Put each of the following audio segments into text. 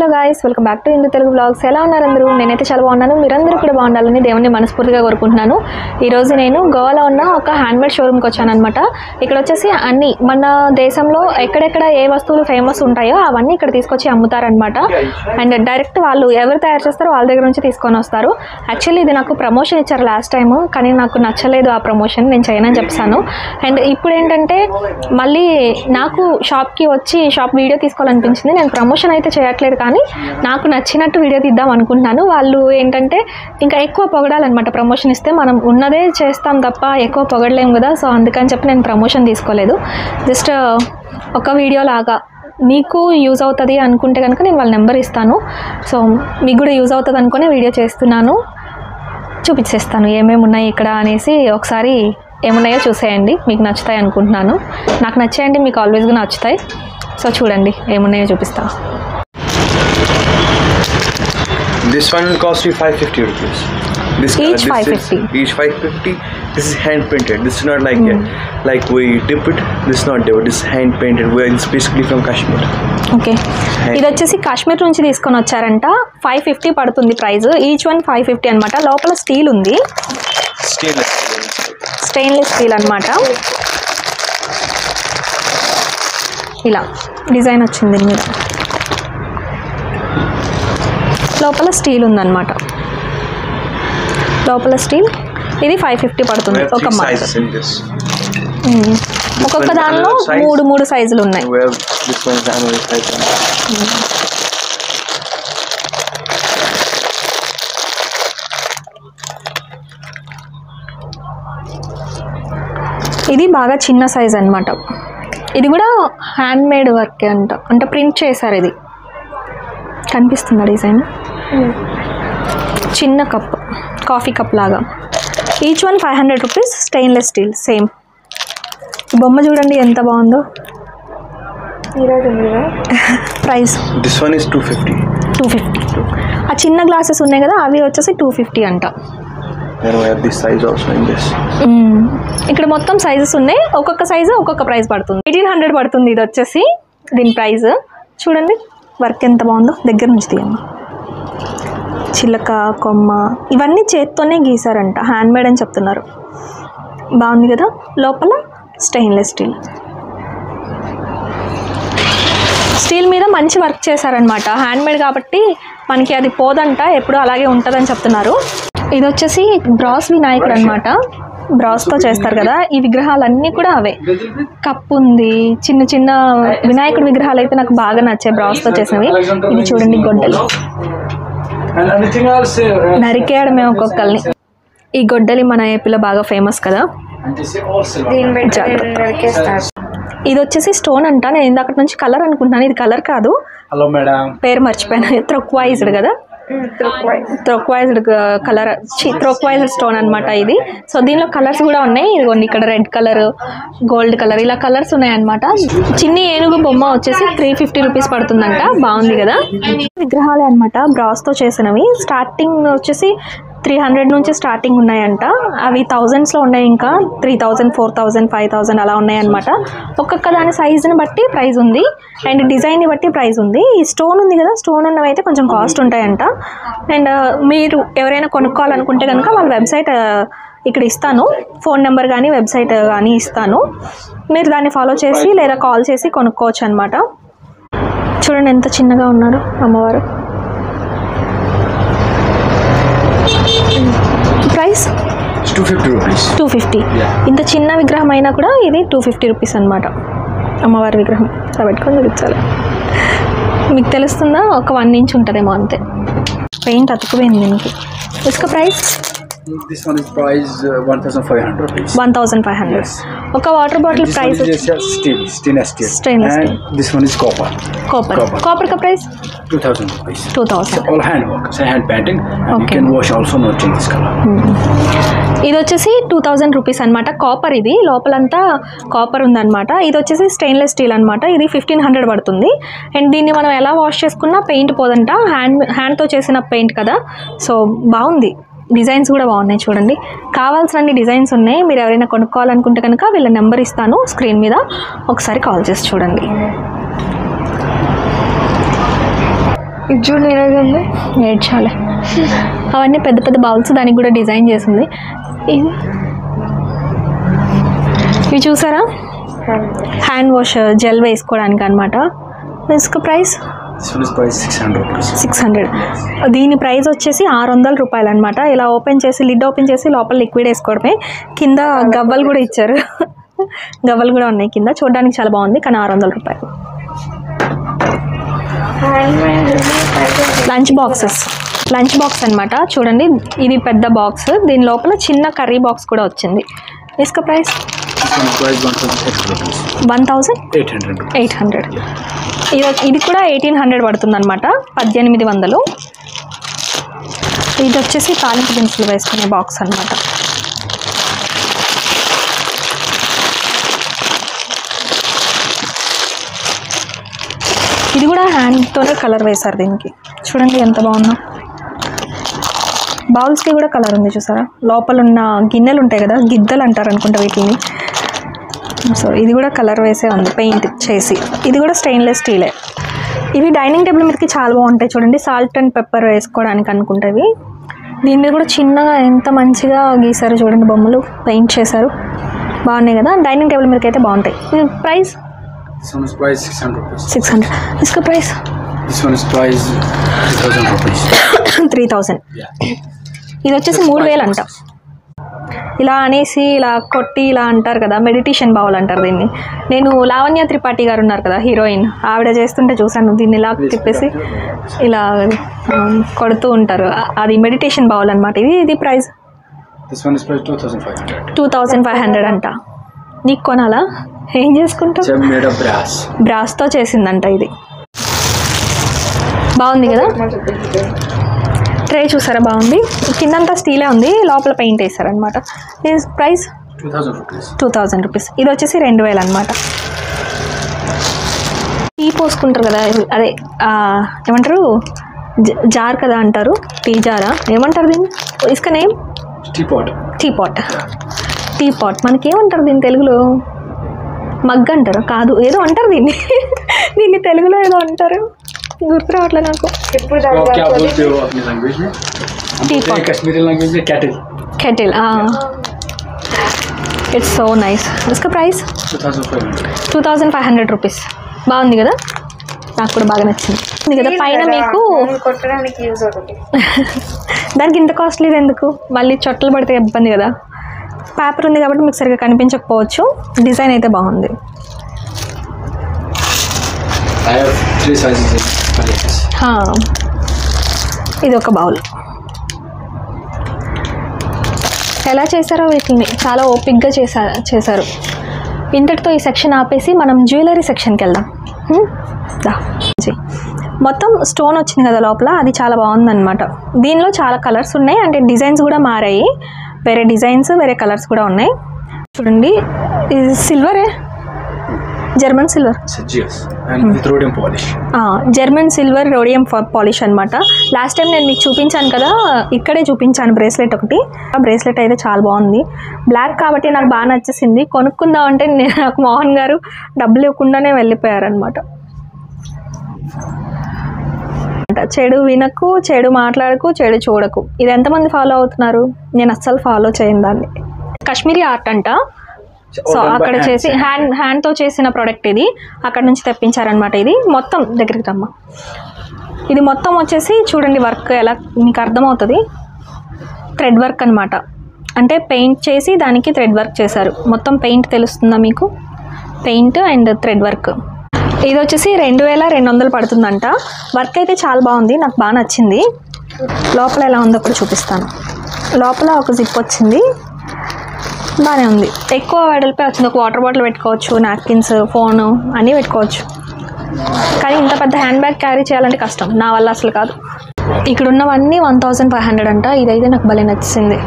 Hello guys, welcome back to Hindu Telugu blogs. ఎలా ఉన్నారు అందరూ? నేనైతే చాలా బాగున్నాను. మీరందరూ కూడా బాగుండాలని దేవుని మనస్ఫూర్తిగా కోరుకుంటున్నాను. ఈరోజు నేను గోవాలో ఉన్న ఒక హ్యాండ్మేడ్ షోరూమ్కి వచ్చాను అనమాట. ఇక్కడ వచ్చేసి అన్ని మన దేశంలో ఎక్కడెక్కడ ఏ వస్తువులు ఫేమస్ ఉంటాయో అవన్నీ ఇక్కడ తీసుకొచ్చి అమ్ముతారనమాట. అండ్ డైరెక్ట్ వాళ్ళు ఎవరు తయారు చేస్తారో వాళ్ళ దగ్గర నుంచి తీసుకొని వస్తారు. యాక్చువల్లీ ఇది నాకు ప్రమోషన్ ఇచ్చారు లాస్ట్ టైము, కానీ నాకు నచ్చలేదు ఆ ప్రమోషన్, నేను చేయనని చెప్పాను. అండ్ ఇప్పుడు ఏంటంటే మళ్ళీ నాకు షాప్కి వచ్చి షాప్ వీడియో తీసుకోవాలనిపించింది. నేను ప్రమోషన్ అయితే చేయట్లేదు, కానీ నాకు నచ్చినట్టు వీడియో తీద్దాం అనుకుంటున్నాను. వాళ్ళు ఏంటంటే ఇంకా ఎక్కువ పొగడాలన్నమాట. ప్రమోషన్ ఇస్తే మనం ఉన్నదే చేస్తాం తప్ప ఎక్కువ పొగడలేము కదా. సో అందుకని చెప్పి నేను ప్రమోషన్ తీసుకోలేదు. జస్ట్ ఒక వీడియో లాగా మీకు యూజ్ అవుతుంది అనుకుంటే కనుక నేను వాళ్ళ నెంబర్ ఇస్తాను. సో మీకు కూడా యూజ్ అవుతుంది అనుకునే వీడియో చేస్తున్నాను. చూపించేస్తాను ఏమేమి ఉన్నాయి ఇక్కడ అనేసి. ఒకసారి ఏమున్నాయో చూసేయండి, మీకు నచ్చుతాయి అనుకుంటున్నాను. నాకు నచ్చాయండి, మీకు ఆల్వేస్గా నచ్చుతాయి. సో చూడండి ఏమున్నాయో చూపిస్తా. This one will cost you 550 rupees. Each 550. Each 550. This is hand painted. This is not like we dip it. This is not dip. This is hand painted. It's basically from Kashmir. Okay, ఇది వచ్చేసి కాశ్మీర్ నుంచి తీసుకొని వచ్చారంట. 550 పడుతుంది price. Each one 550 అనమాట. లోపల steel ఉంది, stainless steel అనమాట. ఇలా డిజైన్ వచ్చింది దీని మీద. లోపల స్టీల్ ఉందన్నమాట. లోపల స్టీల్. ఇది 550 పడుతుంది ఒక మాట. ఒక్కొక్క దానిలో మూడు సైజులు ఉన్నాయి. ఇది బాగా చిన్న సైజ్ అనమాట. ఇది కూడా హ్యాండ్ మేడ్ వర్క్ అంట, అంటే ప్రింట్ చేశారు. ఇది కనిపిస్తుందా డిజైన్? చిన్న కప్, కాఫీ కప్ లాగా. Each one 500 rupees. Stainless steel same. బొమ్మ చూడండి ఎంత బాగుందో. Price this one is 250. ఆ చిన్న గ్లాసెస్ ఉన్నాయి కదా, అవి వచ్చేసి 250 అంట. ఇక్కడ మొత్తం సైజెస్ ఉన్నాయి. ఒక్కొక్క సైజు ఒక్కొక్క ప్రైస్ పడుతుంది. 1800 పడుతుంది ఇది వచ్చేసి. దీని ప్రైస్ చూడండి. వర్క్ ఎంత బాగుందో, దగ్గర నుంచి తీయండి. చిలక, కొమ్మ ఇవన్నీ చేత్తోనే గీసారంట. హ్యాండ్మేడ్ అని చెప్తున్నారు. బాగుంది కదా. లోపల స్టెయిన్లెస్ స్టీల్. స్టీల్ మీద మంచి వర్క్ చేశారనమాట. హ్యాండ్మేడ్ కాబట్టి మనకి అది పోదంట, ఎప్పుడు అలాగే ఉంటుందని చెప్తున్నారు. ఇది వచ్చేసి బ్రాస్ వినాయకుడు అనమాట. బ్రాస్తో చేస్తారు కదా. ఈ విగ్రహాలన్నీ కూడా అవే. కప్పు ఉంది. చిన్న చిన్న వినాయకుడి విగ్రహాలు అయితే నాకు బాగా నచ్చాయి, బ్రాస్తో చేసినవి. ఇది చూడండి గొడ్డలి. నరికేయడమే ఒక్కొక్కరిని. ఈ గొడ్డలి మన ఏపీలో బాగా ఫేమస్ కదా. ఇది వచ్చేసి స్టోన్ అంట. నేను ఇందాక నుంచి కలర్ అనుకుంటున్నాను, ఇది కలర్ కాదు. పేరు మర్చిపోయాను. త్రొక్వైజ్డ్ కదా, త్రొక్వైజ్డ్ కలర్, త్రొక్వైజ్డ్ స్టోన్ అనమాట ఇది. సో దీనిలో కలర్స్ కూడా ఉన్నాయి. ఇదిగోండి ఇక్కడ రెడ్ కలర్, గోల్డ్ కలర్, ఇలా కలర్స్ ఉన్నాయన్నమాట. చిన్ని ఏనుగు బొమ్మ వచ్చేసి 350 రూపీస్ పడుతుందంట. బాగుంది కదా. విగ్రహాలే అనమాట, బ్రాస్తో చేసినవి. స్టార్టింగ్ వచ్చేసి 300 నుంచి స్టార్టింగ్ ఉన్నాయంట. అవి థౌజండ్స్లో ఉన్నాయి. ఇంకా 3000, 4000, 5000 అలా ఉన్నాయన్నమాట. ఒక్కొక్క దాని సైజుని బట్టి ప్రైస్ ఉంది, అండ్ డిజైన్ని బట్టి ప్రైస్ ఉంది. ఈ స్టోన్ ఉంది కదా, స్టోన్ ఉన్నవి అయితే కొంచెం కాస్ట్ ఉంటాయంట. అండ్ మీరు ఎవరైనా కొనుక్కోవాలనుకుంటే కనుక వాళ్ళ వెబ్సైట్ ఇక్కడ ఇస్తాను, ఫోన్ నెంబర్ కానీ వెబ్సైట్ కానీ ఇస్తాను. మీరు దాన్ని ఫాలో చేసి లేదా కాల్ చేసి కొనుక్కోవచ్చు అనమాట. చూడండి ఎంత చిన్నగా ఉన్నారు అమ్మవారు. ప్రైస్ 250. ఇంత చిన్న విగ్రహం అయినా కూడా ఇది 250 రూపీస్ అనమాట. అమ్మవారి విగ్రహం అలా పెట్టుకొని చూపించాలి. మీకు తెలుస్తుందా? ఒక 1 ఇంచ్ ఉంటుందేమో అంతే. పెయింట్ అతుకుపోయింది దీనికి. ఇసుక price This one is price 1,500 rupees. 1,500. Yes. ఒక water bottle price stainless steel. And this one is copper. Copper ka price 2,000 rupees. 2,000. All hand work, it's hand painting. And okay. You can wash also, not change this color. ఇది వచ్చేసి 2000 rupees అనమాట. Copper, ఇది లోపలంతా copper ఉందన్నమాట. ఇది వచ్చేసి stainless steel అనమాట. ఇది 1500 పడుతుంది. అండ్ దీన్ని మనం ఎలా వాష్ చేసుకున్నా పెయింట్ పోదంట. హ్యాండ్తో చేసిన పెయింట్ కదా. సో బాగుంది. డిజైన్స్ కూడా బాగున్నాయి చూడండి. కావాల్సిన డిజైన్స్ ఉన్నాయి. మీరు ఎవరైనా కొనుక్కోవాలనుకుంటే కనుక వీళ్ళ నెంబర్ ఇస్తాను స్క్రీన్ మీద, ఒకసారి కాల్ చేసి చూడండి. ఇది చూడు నేనేదండి ఏడ్చాలి. అవన్నీ పెద్ద పెద్ద బౌల్స్, దానికి కూడా డిజైన్ చేసింది. ఇవి చూసారా, హ్యాండ్ వాష్ జెల్ వేసుకోవడానికి అనమాట. ఇసుక ప్రైస్ 600. దీని ప్రైస్ వచ్చేసి 600 రూపాయలు అనమాట. ఇలా ఓపెన్ చేసి లిడ్ ఓపెన్ చేసి లోపల లిక్విడ్ వేసుకోవడమే. కింద గవ్వలు కూడా ఇచ్చారు, గవ్వలు కూడా ఉన్నాయి కింద. చూడడానికి చాలా బాగుంది, కానీ 600 రూపాయలు. లంచ్ బాక్స్ అనమాట. చూడండి, ఇది పెద్ద బాక్స్, దీని లోపల చిన్న కర్రీ బాక్స్ కూడా వచ్చింది. ఇసుక ప్రైస్ 1800. ఇది కూడా 1800 పడుతుంది అనమాట, 1800. ఇది వచ్చేసి తాలింపు దినుసులు వేసుకునే బాక్స్ అనమాట. ఇది కూడా హ్యాండ్తోనే కలర్ వేశారు దీనికి. చూడండి ఎంత బాగుందో. బౌల్స్కి కూడా కలర్ ఉంది చూసారా. లోపల ఉన్న గిన్నెలు ఉంటాయి కదా, గిద్దలు అంటారు అనుకుంటా వీటిని. సో ఇది కూడా కలర్ వేసే ఉంది, పెయింట్ చేసి. ఇది కూడా స్టెయిన్లెస్ స్టీలే. ఇవి డైనింగ్ టేబుల్ మీదకి చాలా బాగుంటాయి. చూడండి, సాల్ట్ అండ్ పెప్పర్ వేసుకోవడానికి అనుకుంటవి. దీని మీద కూడా చిన్నగా ఎంత మంచిగా గీసారు చూడండి, బొమ్మలు పెయింట్ చేశారు, బాగున్నాయి కదా. డైనింగ్ టేబుల్ మీదకి అయితే బాగుంటాయి. ప్రైస్ 600. ఇసుక ప్రైస్ 3000. ఇది వచ్చేసి 3000 అంట. ఇలా అనేసి ఇలా కొట్టి ఇలా అంటారు కదా, మెడిటేషన్ బౌల్ అంటారు దీన్ని. నేను లావణ్య త్రిపాఠి గారు ఉన్నారు కదా, హీరోయిన్, ఆవిడ చేస్తుంటే చూసాను. దీన్ని ఇలా తిప్పేసి ఇలా కొడుతూ ఉంటారు, అది మెడిటేషన్ బౌల్ అనమాట. ఇది ప్రైస్ 2500 అంట. నీకు కొనాలా? ఏం చేసుకుంటావు? బ్రాస్తో చేసిందంట. ఇది బాగుంది కదా. ట్రే చూసారా, బాగుంది. కిందంతా స్టీలే ఉంది, లోపల పెయింట్ వేసారనమాట. దీని ప్రైస్ 2000 రూపీస్. ఇది వచ్చేసి 2000 అనమాట. టీ పోసుకుంటారు కదా, అదే ఏమంటారు, జార్ కదా అంటారు, టీ జారా ఏమంటారు దీన్ని? ఇసుక నేమ్ టీ పాట్. మనకేమంటారు దీన్ని తెలుగులో? మగ్ అంటారు? కాదు, ఏదో అంటారు దీన్ని. దీన్ని తెలుగులో ఏదో అంటారు, గుర్తు రావట్లేదు నాకు. కెటిల్. It's so nice. ఇసుక ప్రైస్ 2500 రూపీస్. బాగుంది కదా, నాకు కూడా బాగా నచ్చింది కదా. పైన మీకు దానికి ఇంత కాస్ట్లీది ఎందుకు? మళ్ళీ చొట్టలు పడితే ఇబ్బంది కదా. పేపర్ ఉంది కాబట్టి మీకు సరిగ్గా కనిపించకపోవచ్చు. డిజైన్ అయితే బాగుంది. ఇది ఒక బౌల్. ఎలా చేశారో వీటిని చాలా ఓపిక్గా చేశారు. ఇంతటితో ఈ సెక్షన్ ఆపేసి మనం జ్యువెలరీ సెక్షన్కి వెళ్దాం. మొత్తం స్టోన్ వచ్చింది కదా లోపల, అది చాలా బాగుందన్నమాట. దీనిలో చాలా కలర్స్ ఉన్నాయి, అంటే డిజైన్స్ కూడా మారాయి. వేరే డిజైన్స్, వేరే కలర్స్ కూడా ఉన్నాయి. చూడండి, ఇది సిల్వరే, German silver, German silver rhodium polish అనమాట. లాస్ట్ టైం నేను మీకు చూపించాను కదా, ఇక్కడే చూపించాను బ్రేస్లెట్ ఒకటి. ఆ బ్రేస్లెట్ అయితే చాలా బాగుంది, బ్లాక్ కాబట్టి నాకు బాగా నచ్చేసింది. కొనుక్కుందాం అంటే నాకు మోహన్ గారు డబ్బులు ఇవ్వకుండానే వెళ్ళిపోయారనమాట. చెడు వినకు, చెడు మాట్లాడకు, చెడు చూడకు. ఇది ఎంతమంది ఫాలో అవుతున్నారు? నేను అస్సలు ఫాలో చేయను దాన్ని. కాశ్మీరీ ఆర్ట్ అంట. సో అక్కడ చేసి హ్యాండ్తో చేసిన ప్రోడక్ట్ ఇది, అక్కడ నుంచి తెప్పించారనమాట. ఇది మొత్తం దగ్గరికి రమ్మ. ఇది మొత్తం వచ్చేసి చూడండి, వర్క్ ఎలా మీకు అర్థమవుతుంది. థ్రెడ్ వర్క్ అనమాట, అంటే పెయింట్ చేసి దానికి థ్రెడ్ వర్క్ చేశారు. మొత్తం పెయింట్ తెలుస్తుందా మీకు? Paint and thread work. ఇది వచ్చేసి 2200 పడుతుందంట. వర్క్ అయితే చాలా బాగుంది, నాకు బాగా నచ్చింది. లోపల ఎలా ఉందో కూడా చూపిస్తాను. లోపల ఒక జిప్ వచ్చింది, బాగానే ఉంది. ఎక్కువ వెడల్పే వచ్చింది. ఒక వాటర్ బాటిల్ పెట్టుకోవచ్చు, నాప్కిన్స్, ఫోను అన్నీ పెట్టుకోవచ్చు. కానీ ఇంత పెద్ద హ్యాండ్ బ్యాగ్ క్యారీ చేయాలంటే కష్టం, నా వల్ల అసలు కాదు. ఇక్కడ ఉన్నవన్నీ 1500 అంట. ఇదైతే నాకు భలే నచ్చింది,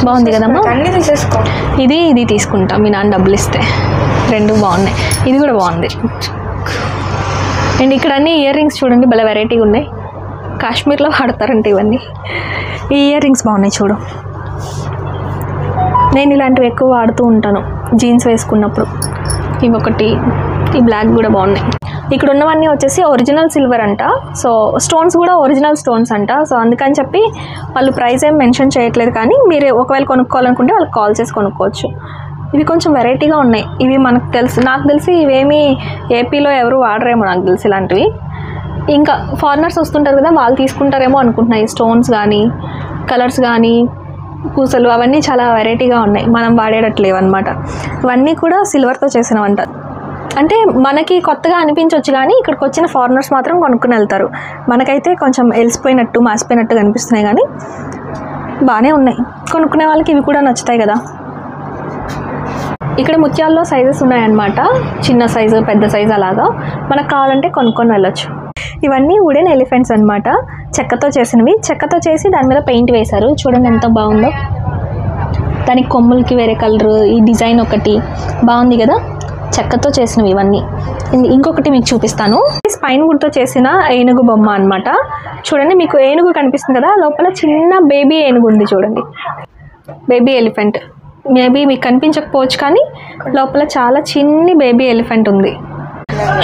బాగుంది కదమ్మా. ఇది తీసుకుంటా, మీ నాన్న డబ్బులు ఇస్తే. రెండు బాగున్నాయి, ఇది కూడా బాగుంది. అండ్ ఇక్కడ అన్ని ఇయర్ రింగ్స్ చూడండి, భలే వెరైటీగా ఉన్నాయి. కాశ్మీర్లో వాడతారంటే ఇవన్నీ. ఈ ఇయర్ రింగ్స్ బాగున్నాయి చూడు. నేను ఇలాంటివి ఎక్కువ వాడుతూ ఉంటాను జీన్స్ వేసుకున్నప్పుడు. ఇవి ఒకటి, ఈ బ్లాక్ కూడా బాగున్నాయి. ఇక్కడ ఉన్నవన్నీ వచ్చేసి ఒరిజినల్ సిల్వర్ అంట. సో స్టోన్స్ కూడా ఒరిజినల్ స్టోన్స్ అంట. సో అందుకని చెప్పి వాళ్ళు ప్రైస్ ఏం మెన్షన్ చేయట్లేదు, కానీ మీరు ఒకవేళ కొనుక్కోవాలనుకుంటే వాళ్ళకి కాల్ చేసి కొనుక్కోవచ్చు. ఇవి కొంచెం వెరైటీగా ఉన్నాయి. ఇవి నాకు తెలిసి ఇవేమీ ఏపీలో ఎవరు వాడరేమో నాకు తెలిసి ఇలాంటివి. ఇంకా ఫారినర్స్ వస్తుంటారు కదా, వాళ్ళు తీసుకుంటారేమో అనుకుంటున్నాయి. స్టోన్స్ కానీ కలర్స్ కానీ పూసలు అవన్నీ చాలా వెరైటీగా ఉన్నాయి, మనం వాడేటట్లేవు అనమాట. ఇవన్నీ కూడా సిల్వర్తో చేసినవంట. అంటే మనకి కొత్తగా అనిపించవచ్చు, కానీ ఇక్కడికి వచ్చిన ఫారినర్స్ మాత్రం కొనుక్కుని వెళ్తారు. మనకైతే కొంచెం ఎలిసిపోయినట్టు మాసిపోయినట్టు కనిపిస్తున్నాయి, కానీ బాగానే ఉన్నాయి. కొనుక్కునే వాళ్ళకి ఇవి కూడా నచ్చుతాయి కదా. ఇక్కడ ముత్యాల్లో సైజెస్ ఉన్నాయన్నమాట, చిన్న సైజు పెద్ద సైజు అలాగా. మనకు కావాలంటే కొనుక్కొని వెళ్ళొచ్చు. ఇవన్నీ వుడెన్ ఎలిఫెంట్స్ అనమాట, చెక్కతో చేసినవి. చెక్కతో చేసి దాని మీద పెయింట్ వేశారు. చూడండి ఎంత బాగుందో. దానికి కొమ్ములకి వేరే కలర్, ఈ డిజైన్ ఒకటి బాగుంది కదా. చెక్కతో చేసినవి ఇవన్నీ. ఇంకొకటి మీకు చూపిస్తాను. స్పైన్ వుడ్తో చేసిన ఏనుగు బొమ్మ అనమాట. చూడండి, మీకు ఏనుగు కనిపిస్తుంది కదా, లోపల చిన్న బేబీ ఏనుగు ఉంది చూడండి, బేబీ ఎలిఫెంట్. మేబీ మీకు కనిపించకపోవచ్చు, కానీ లోపల చాలా చిన్ని బేబీ ఎలిఫెంట్ ఉంది.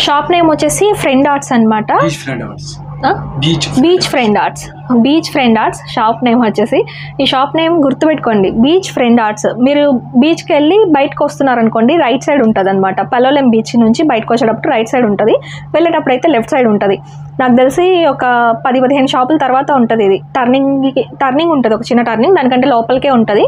షాప్ నేమ్ వచ్చేసి ఫ్రెండ్ ఆర్ట్స్ అనమాట. Beach friend arts shop name వచ్చేసి. ఈ షాప్ నేమ్ గుర్తుపెట్టుకోండి, బీచ్ ఫ్రెండ్ ఆర్ట్స్. మీరు బీచ్కి వెళ్ళి బయటకు వస్తున్నారనుకోండి, రైట్ సైడ్ ఉంటుంది అనమాట. పలోలెం బీచ్ నుంచి బయటకు వచ్చేటప్పుడు రైట్ సైడ్ ఉంటుంది, వెళ్ళేటప్పుడు అయితే లెఫ్ట్ సైడ్ ఉంటుంది. నాకు తెలిసి ఒక 10-15 షాపుల తర్వాత ఉంటుంది. ఇది టర్నింగ్ ఉంటుంది, ఒక చిన్న టర్నింగ్, దానికంటే లోపలికే ఉంటుంది.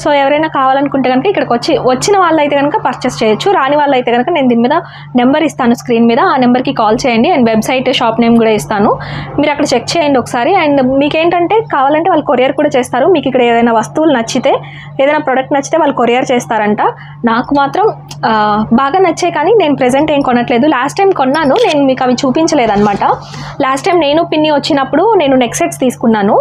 సో ఎవరైనా కావాలనుకుంటే కనుక ఇక్కడికి వచ్చిన వాళ్ళు అయితే కనుక పర్చేస్ చేయొచ్చు. రాని వాళ్ళు అయితే కనుక నేను దీని మీద నెంబర్ ఇస్తాను స్క్రీన్ మీద, ఆ నెంబర్కి కాల్ చేయండి. అండ్ వెబ్సైట్ షాప్ నేమ్ కూడా ఇస్తాను, మీరు అక్కడ చెక్ చేయండి ఒకసారి. అండ్ మీకేంటంటే కావాలంటే వాళ్ళు కొరియర్ కూడా చేస్తారు. మీకు ఇక్కడ ఏదైనా వస్తువులు నచ్చితే, ఏదైనా ప్రోడక్ట్ నచ్చితే వాళ్ళు కొరియర్ చేస్తారంట. నాకు మాత్రం బాగా నచ్చాయి, కానీ నేను ప్రెజెంట్ ఏం కొనట్లేదు. లాస్ట్ టైం కొన్నాను, నేను మీకు అవి చూపించలేదన్నమాట. లాస్ట్ టైం నేను పిన్ని వచ్చినప్పుడు నేను నెక్ సెట్స్ తీసుకున్నాను.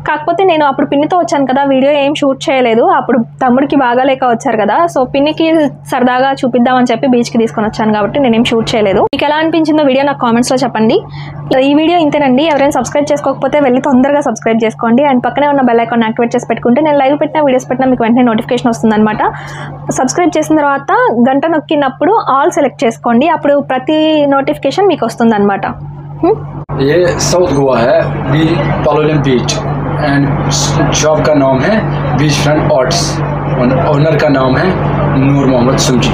కాకపోతే నేను అప్పుడు పిన్నితో వచ్చాను కదా, వీడియో ఏం షూట్ చేయలేదు. అప్పుడు తమ్ముడికి బాగాలేక వచ్చారు కదా, సో పిన్నికి సరదాగా చూపిద్దామని చెప్పి బీచ్కి తీసుకొని వచ్చాను కాబట్టి నేనేం షూట్ చేయలేదు. మీకు ఎలా అనిపించిందో వీడియో నాకు కామెంట్స్లో చెప్పండి. ఈ వీడియో ఇంతేనండి. ఎవరైనా సబ్స్క్రైబ్ చేసుకోకపోతే వెళ్ళి తొందరగా సబ్స్క్రైబ్ చేసుకోండి. అండ్ పక్కనే ఉన్న బెల్ ఐకాన్ యాక్టివేట్ చేసి పెట్టుకుంటే నేను లైవ్ పెట్టిన వీడియోస్ పెట్టినా మీకు వెంటనే నోటిఫికేషన్ వస్తుందన్నమాట. సబ్స్క్రైబ్ చేసిన తర్వాత గంట నొక్కినప్పుడు ఆల్ సెలెక్ట్ చేసుకోండి, అప్పుడు ప్రతి నోటిఫికేషన్ మీకు వస్తుందన్నమాట. ये साउथ गोवा है, पालोलेम बीच, एंड शॉप का नाम है बीच फ्रंट आर्ट्स, ओनर का नाम है नूर मोहम्मद सुमजी।